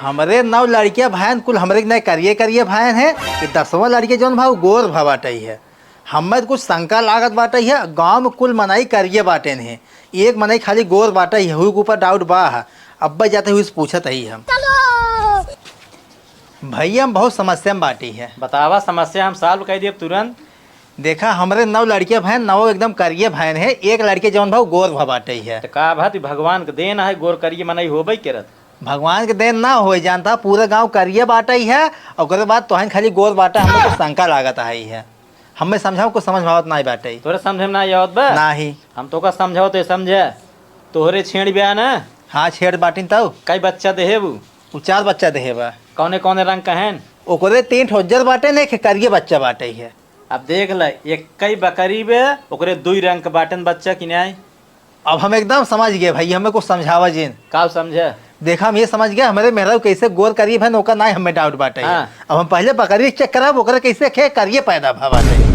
हमरे 9 लड़कियां भाईन कुल हमरे नहीं करिए करिए भाईन है कि 10वां लड़के जौन भाव गोर भवाटई है। हमें कुछ शंका लागत बाटई है, गांव में कुल मनाई करिए बाटे है, एक मनाई खाली गोर बाटई है, हुई के ऊपर डाउट बा है। अब्बा जाते हुए पूछत ही हम भैया हम बहुत समस्या में बाटी है। बतावा समस्या, हम सॉल्व कर दिए तुरंत। देखा हमरे 9 लड़कियां भाईन 9 एकदम करिए भाईन है, एक लड़के जौन भाव गोर भवाटई है। तो का भात भगवान के देन है, गोर करिए मनाई होबे करत। भगवान के देन ना हो जानता, पूरा गांव करिए बाटा ही है और उसके बाद तोहन खाली गोर बाटा हमें कुछ शंका लागत है है। हमें समझाओ कुछ समझ भावत नहीं बाटे तोरे समझे में ना आवत बा नाही। हम तो का समझाओ तो समझे। तोहरे छेड़ बिया ना। हाँ छेड़ बाटिन तब कई बच्चा देहे वो 4 बच्चा देहे बा। कौने कौने रंग का है? ओकरे 3 ठोजर बाटे ने करिए बच्चा बाटे है। अब देख ल, एक कई बकरी बे ओकरे 2 रंग के बाटन बच्चा कि नहीं। अब हम एकदम समझ गए भाई, हमें कुछ समझावा जिन का समझे। देखा हम ये समझ गया हमारे मेहरा कैसे गोर करिए भाई ओका ना हमें डाउट बाटे। हाँ। अब हम पहले बकरी चेक कराब ओकरा कैसे खे करिए पैदा भा बाटे।